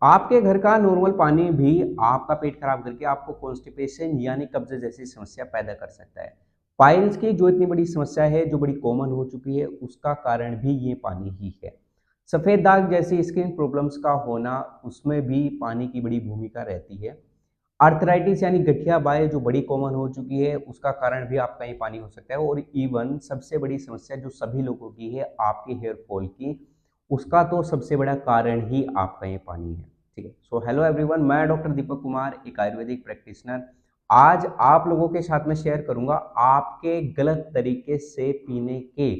आपके घर का नॉर्मल पानी भी आपका पेट खराब करके आपको कॉन्स्टिपेशन यानी कब्ज जैसी समस्या पैदा कर सकता है। पाइल्स की जो इतनी बड़ी समस्या है, जो बड़ी कॉमन हो चुकी है, उसका कारण भी ये पानी ही है। सफ़ेद दाग जैसी स्किन प्रॉब्लम्स का होना, उसमें भी पानी की बड़ी भूमिका रहती है। आर्थराइटिस यानी गठिया बाय जो बड़ी कॉमन हो चुकी है, उसका कारण भी आपका ये पानी हो सकता है। और इवन सबसे बड़ी समस्या जो सभी लोगों की है, आपके हेयर फॉल की, उसका तो सबसे बड़ा कारण ही आपका ये पानी है। ठीक है। सो हेलो एवरीवन, मैं डॉक्टर दीपक कुमार, एक आयुर्वेदिक प्रैक्टिशनर। आज आप लोगों के साथ में शेयर करूंगा आपके गलत तरीके से पीने के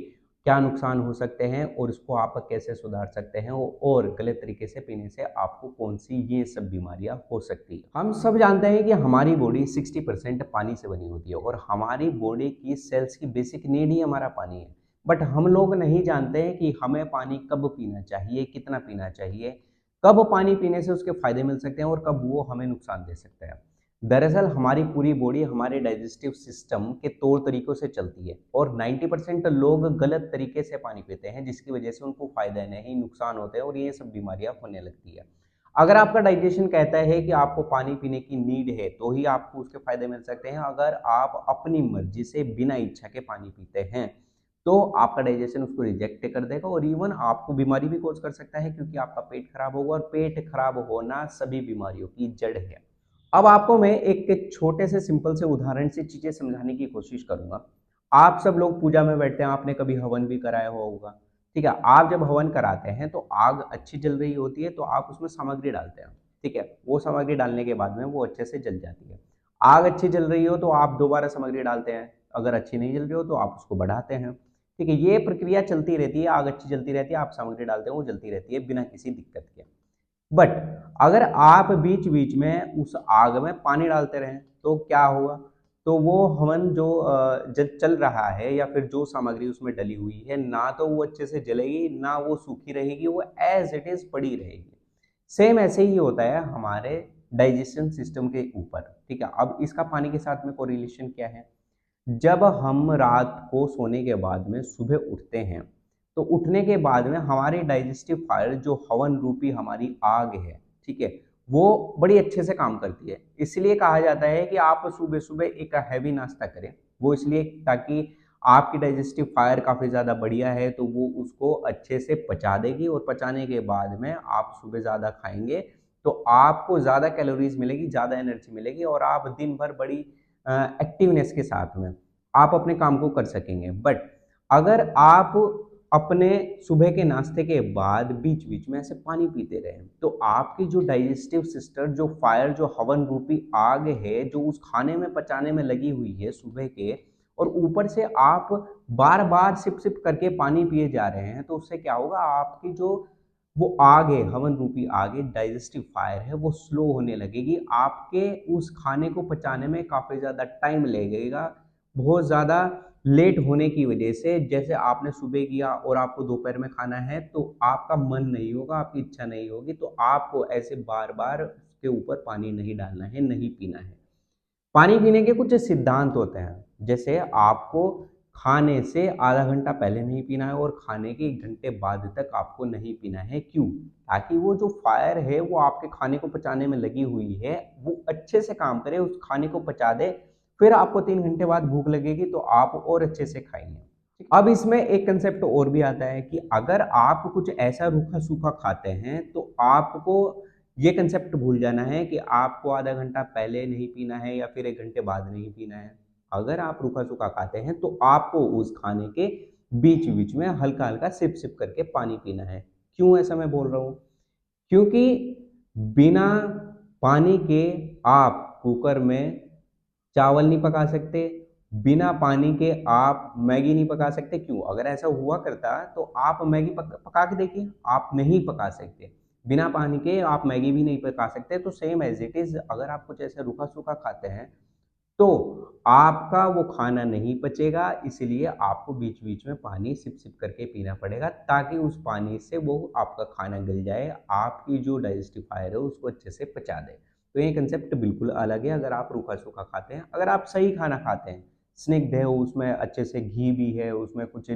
क्या नुकसान हो सकते हैं और इसको आप कैसे सुधार सकते हैं, और गलत तरीके से पीने से आपको कौन सी ये सब बीमारियां हो सकती है। हम सब जानते हैं कि हमारी बॉडी 60% पानी से बनी होती है और हमारी बॉडी की सेल्स की बेसिक नीड ही हमारा पानी है। बट हम लोग नहीं जानते हैं कि हमें पानी कब पीना चाहिए, कितना पीना चाहिए, कब पानी पीने से उसके फायदे मिल सकते हैं और कब वो हमें नुकसान दे सकता है। दरअसल हमारी पूरी बॉडी हमारे डाइजेस्टिव सिस्टम के तौर तरीकों से चलती है और 90% लोग गलत तरीके से पानी पीते हैं, जिसकी वजह से उनको फायदा नहीं नुकसान होते हैं और ये सब बीमारियां होने लगती है। अगर आपका डाइजेशन कहता है कि आपको पानी पीने की नीड है, तो ही आपको उसके फायदे मिल सकते हैं। अगर आप अपनी मर्जी से बिना इच्छा के पानी पीते हैं, तो आपका डाइजेशन उसको रिजेक्ट कर देगा और इवन आपको बीमारी भी कॉज कर सकता है, क्योंकि आपका पेट खराब होगा और पेट खराब होना सभी बीमारियों की जड़ है। अब आपको मैं एक छोटे से सिंपल से उदाहरण से चीजें समझाने की कोशिश करूंगा। आप सब लोग पूजा में बैठते हैं, आपने कभी हवन भी कराया होगा। ठीक है। आप जब हवन कराते हैं तो आग अच्छी जल रही होती है, तो आप उसमें सामग्री डालते हैं। ठीक है। वो सामग्री डालने के बाद में वो अच्छे से जल जाती है। आग अच्छी जल रही हो तो आप दोबारा सामग्री डालते हैं। अगर अच्छी नहीं जल रही हो तो आप उसको बढ़ाते हैं। ठीक है। ये प्रक्रिया चलती रहती है, आग अच्छी जलती रहती है, आप सामग्री डालते हैं, वो जलती रहती है बिना किसी दिक्कत के। बट अगर आप बीच बीच में उस आग में पानी डालते रहें तो क्या होगा? तो वो हवन जो चल रहा है या फिर जो सामग्री उसमें डली हुई है, ना तो वो अच्छे से जलेगी, ना वो सूखी रहेगी, वो एज इट इज पड़ी रहेगी। सेम ऐसे ही होता है हमारे डाइजेशन सिस्टम के ऊपर। ठीक है। अब इसका पानी के साथ में कोरिलेशन क्या है? जब हम रात को सोने के बाद में सुबह उठते हैं, तो उठने के बाद में हमारी डाइजेस्टिव फायर जो हवन रूपी हमारी आग है, ठीक है, वो बड़ी अच्छे से काम करती है। इसलिए कहा जाता है कि आप सुबह सुबह एक हैवी नाश्ता करें। वो इसलिए ताकि आपकी डाइजेस्टिव फायर काफ़ी ज़्यादा बढ़िया है, तो वो उसको अच्छे से पचा देगी और पचाने के बाद में आप सुबह ज़्यादा खाएंगे तो आपको ज़्यादा कैलोरीज मिलेगी, ज़्यादा एनर्जी मिलेगी और आप दिन भर बड़ी एक्टिवनेस के साथ में आप अपने काम को कर सकेंगे। बट अगर आप अपने सुबह के नाश्ते के बाद बीच बीच में ऐसे पानी पीते रहे, तो आपकी जो डाइजेस्टिव सिस्टम, जो फायर, जो हवन रूपी आग है, जो उस खाने में पचाने में लगी हुई है सुबह के, और ऊपर से आप बार बार सिप सिप करके पानी पिए जा रहे हैं, तो उससे क्या होगा? आपकी जो वो आग है, हवन रूपी आग है, डाइजेस्टिव फायर है, वो स्लो होने लगेगी। आपके उस खाने को पचाने में काफ़ी ज़्यादा टाइम लगेगा। बहुत ज़्यादा लेट होने की वजह से, जैसे आपने सुबह किया और आपको दोपहर में खाना है, तो आपका मन नहीं होगा, आपकी इच्छा नहीं होगी, तो आपको ऐसे बार बार उसके ऊपर पानी नहीं डालना है, नहीं पीना है। पानी पीने के कुछ सिद्धांत होते हैं, जैसे आपको खाने से आधा घंटा पहले नहीं पीना है और खाने के 1 घंटे बाद तक आपको नहीं पीना है। क्यों? ताकि वो जो फायर है, वो आपके खाने को पचाने में लगी हुई है, वो अच्छे से काम करे, उस खाने को पचा दे। फिर आपको 3 घंटे बाद भूख लगेगी तो आप और अच्छे से खाएंगे। अब इसमें एक कंसेप्ट और भी आता है कि अगर आप कुछ ऐसा रूखा सूखा खाते हैं, तो आपको ये कंसेप्ट भूल जाना है कि आपको आधा घंटा पहले नहीं पीना है या फिर 1 घंटे बाद नहीं पीना है। अगर आप रूखा सूखा खाते हैं तो आपको उस खाने के बीच बीच में हल्का हल्का सिप सिप करके पानी पीना है। क्यों ऐसा मैं बोल रहा हूँ? क्योंकि बिना पानी के आप कुकर में चावल नहीं पका सकते, बिना पानी के आप मैगी नहीं पका सकते। क्यों? अगर ऐसा हुआ करता तो आप मैगी पका के देखिए, आप नहीं पका सकते। बिना पानी के आप मैगी भी नहीं पका सकते। तो सेम एज इट इज, अगर आप कुछ ऐसा रूखा सूखा खाते हैं तो आपका वो खाना नहीं पचेगा, इसलिए आपको बीच बीच में पानी सिप सिप करके पीना पड़ेगा, ताकि उस पानी से वो आपका खाना गल जाए, आपकी जो डाइजेस्टिव फायर है उसको अच्छे से पचा दे। तो ये कंसेप्ट बिल्कुल अलग है अगर आप रूखा सूखा खाते हैं। अगर आप सही खाना खाते हैं, स्निग्ध है, उसमें अच्छे से घी भी है, उसमें कुछ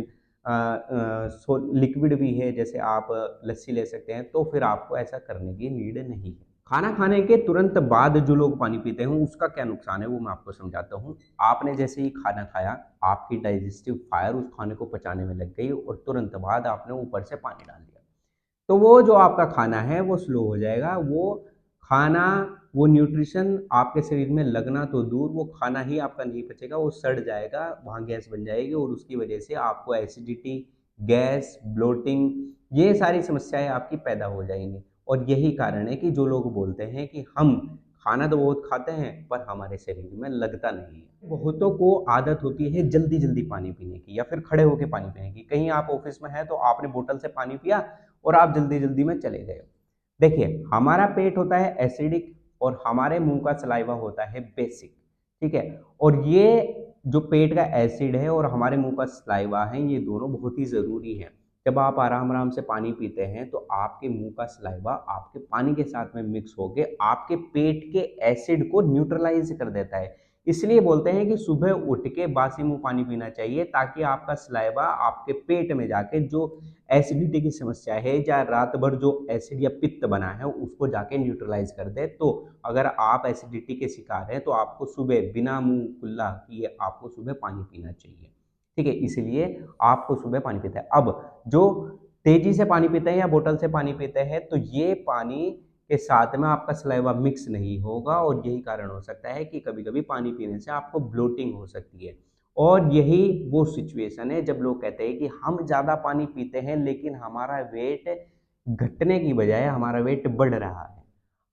लिक्विड भी है, जैसे आप लस्सी ले सकते हैं, तो फिर आपको ऐसा करने की नीड नहीं है। खाना खाने के तुरंत बाद जो लोग पानी पीते हैं उसका क्या नुकसान है वो मैं आपको समझाता हूँ। आपने जैसे ही खाना खाया, आपकी डाइजेस्टिव फायर उस खाने को पचाने में लग गई और तुरंत बाद आपने ऊपर से पानी डाल दिया, तो वो जो आपका खाना है वो स्लो हो जाएगा। वो खाना, वो न्यूट्रिशन आपके शरीर में लगना तो दूर, वो खाना ही आपका नहीं पचेगा, वो सड़ जाएगा, वहाँ गैस बन जाएगी और उसकी वजह से आपको एसिडिटी, गैस, ब्लोटिंग, ये सारी समस्याएं आपकी पैदा हो जाएंगी। और यही कारण है कि जो लोग बोलते हैं कि हम खाना तो बहुत खाते हैं पर हमारे शरीर में लगता नहीं है। बहुतों को आदत होती है जल्दी जल्दी पानी पीने की या फिर खड़े होकर पानी पीने की। कहीं आप ऑफिस में हैं तो आपने बोतल से पानी पिया और आप जल्दी जल्दी में चले गए। देखिए, हमारा पेट होता है एसिडिक और हमारे मुंह का सलाइवा होता है बेसिक, ठीक है। और ये जो पेट का एसिड है और हमारे मुंह का सलाइवा है, ये दोनों बहुत ही ज़रूरी है। जब आप आराम आराम से पानी पीते हैं तो आपके मुंह का सलाइवा आपके पानी के साथ में मिक्स होके आपके पेट के एसिड को न्यूट्रलाइज कर देता है। इसलिए बोलते हैं कि सुबह उठ के बासी मुंह पानी पीना चाहिए, ताकि आपका सलाइवा आपके पेट में जाके जो एसिडिटी की समस्या है या रात भर जो एसिड या पित्त बना है उसको जाके न्यूट्रलाइज कर दे। तो अगर आप एसिडिटी के शिकार हैं तो आपको सुबह बिना मुंह खुला किए आपको सुबह पानी पीना चाहिए, ठीक है। इसलिए आपको सुबह पानी पीता है। अब जो तेजी से पानी पीते हैं या बोतल से पानी पीते हैं, तो ये पानी के साथ में आपका सलाइवा मिक्स नहीं होगा और यही कारण हो सकता है कि कभी कभी पानी पीने से आपको ब्लोटिंग हो सकती है। और यही वो सिचुएशन है जब लोग कहते हैं कि हम ज़्यादा पानी पीते हैं लेकिन हमारा वेट घटने की बजाय हमारा वेट बढ़ रहा है।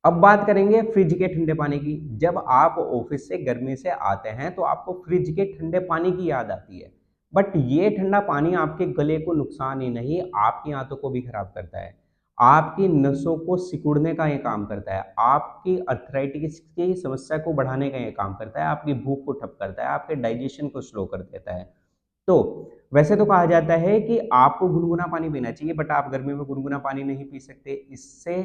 अब बात करेंगे फ्रिज के ठंडे पानी की। जब आप ऑफिस से गर्मी से आते हैं तो आपको फ्रिज के ठंडे पानी की याद आती है, बट ये ठंडा पानी आपके गले को नुकसान ही नहीं, आपकी आंतों को भी खराब करता है, आपकी नसों को सिकुड़ने का ये काम करता है, आपकी अर्थराइटिस की समस्या को बढ़ाने का ये काम करता है, आपकी भूख को ठप करता है, आपके डाइजेशन को स्लो कर देता है। तो वैसे तो कहा जाता है कि आपको गुनगुना पानी पीना चाहिए, बट आप गर्मी में गुनगुना पानी नहीं पी सकते, इससे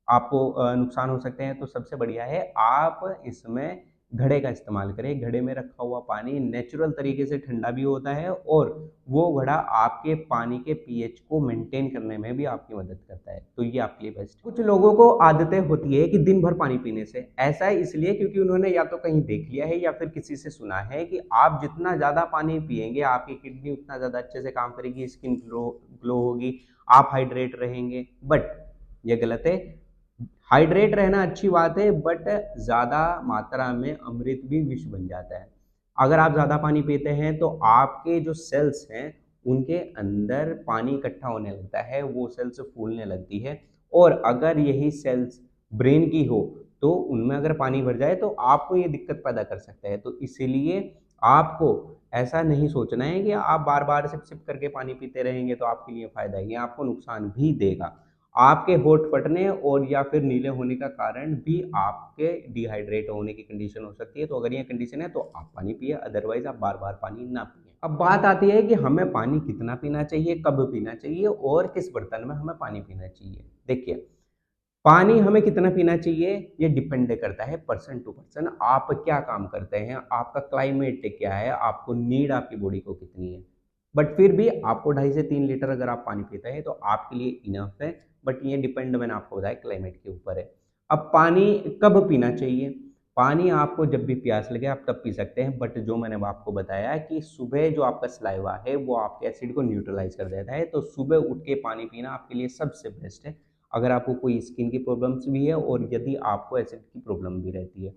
आपको नुकसान हो सकते हैं। तो सबसे बढ़िया है आप इसमें घड़े का इस्तेमाल करें। घड़े में रखा हुआ पानी नेचुरल तरीके से ठंडा भी होता है और वो घड़ा आपके पानी के पीएच को मेंटेन करने में भी आपकी मदद करता है। तो ये आपके लिए बेस्ट है। कुछ लोगों को आदतें होती है कि दिन भर पानी पीने से, ऐसा है इसलिए क्योंकि उन्होंने या तो कहीं देख लिया है या फिर किसी से सुना है कि आप जितना ज़्यादा पानी पिएंगे आपकी किडनी उतना ज़्यादा अच्छे से काम करेगी, स्किन ग्लो ग्लो होगी, आप हाइड्रेट रहेंगे। बट ये गलत है। हाइड्रेट रहना अच्छी बात है, बट ज़्यादा मात्रा में अमृत भी विष बन जाता है। अगर आप ज़्यादा पानी पीते हैं तो आपके जो सेल्स हैं उनके अंदर पानी इकट्ठा होने लगता है, वो सेल्स फूलने लगती है। और अगर यही सेल्स ब्रेन की हो तो उनमें अगर पानी भर जाए तो आपको ये दिक्कत पैदा कर सकता है। तो इसीलिए आपको ऐसा नहीं सोचना है कि आप बार बार सिप सिप करके पानी पीते रहेंगे तो आपके लिए फ़ायदा है, ये आपको नुकसान भी देगा। आपके होंठ फटने और या फिर नीले होने का कारण भी आपके डिहाइड्रेट होने की कंडीशन हो सकती है। तो अगर ये कंडीशन है तो आप पानी पिए, अदरवाइज आप बार बार पानी ना पिए। अब बात आती है कि हमें पानी कितना पीना चाहिए, कब पीना चाहिए और किस बर्तन में हमें पानी पीना चाहिए। देखिए, पानी हमें कितना पीना चाहिए ये डिपेंड करता है पर्सन टू पर्सन। आप क्या काम करते हैं, आपका क्लाइमेट क्या है, आपको नीड आपकी बॉडी को कितनी है। बट फिर भी आपको 2.5 से 3 लीटर अगर आप पानी पीते हैं तो आपके लिए इनफ है। बट ये डिपेंड मैंने आपको बताया क्लाइमेट के ऊपर है। अब पानी कब पीना चाहिए, पानी आपको जब भी प्यास लगे आप तब पी सकते हैं। बट जो मैंने आपको बताया कि सुबह जो आपका सलाइवा है वो आपके एसिड को न्यूट्रलाइज कर देता है, तो सुबह उठ के पानी पीना आपके लिए सबसे बेस्ट है। अगर आपको कोई स्किन की प्रॉब्लम्स भी है और यदि आपको एसिड की प्रॉब्लम भी रहती है।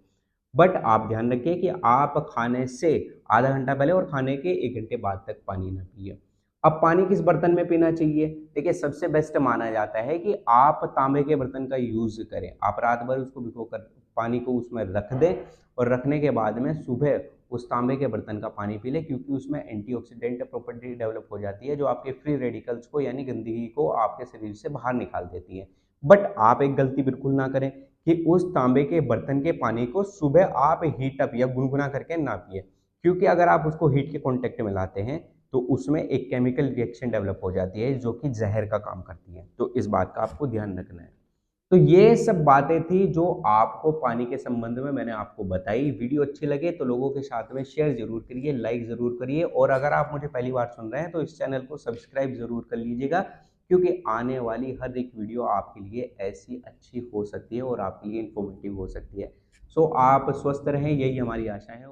बट आप ध्यान रखिए कि आप खाने से आधा घंटा पहले और खाने के 1 घंटे बाद तक पानी ना पिए। अब पानी किस बर्तन में पीना चाहिए, देखिए सबसे बेस्ट माना जाता है कि आप तांबे के बर्तन का यूज करें। आप रात भर उसको भिगो कर पानी को उसमें रख दें और रखने के बाद में सुबह उस तांबे के बर्तन का पानी पी लें, क्योंकि उसमें एंटीऑक्सीडेंट प्रॉपर्टी डेवलप हो जाती है जो आपके फ्री रेडिकल्स को यानी गंदगी को आपके शरीर से बाहर निकाल देती है। बट आप एक गलती बिल्कुल ना करें कि उस तांबे के बर्तन के पानी को सुबह आप हीट अप या गुनगुना करके ना पिए, क्योंकि अगर आप उसको हीट के कांटेक्ट में लाते हैं तो उसमें एक केमिकल रिएक्शन डेवलप हो जाती है जो कि जहर का काम करती है। तो इस बात का आपको ध्यान रखना है। तो ये सब बातें थी जो आपको पानी के संबंध में मैंने आपको बताई। वीडियो अच्छी लगे तो लोगों के साथ में शेयर ज़रूर करिए, लाइक ज़रूर करिए और अगर आप मुझे पहली बार सुन रहे हैं तो इस चैनल को सब्सक्राइब ज़रूर कर लीजिएगा, क्योंकि आने वाली हर एक वीडियो आपके लिए ऐसी अच्छी हो सकती है और आपके लिए इन्फॉर्मेटिव हो सकती है। सो आप स्वस्थ रहें, यही हमारी आशा है।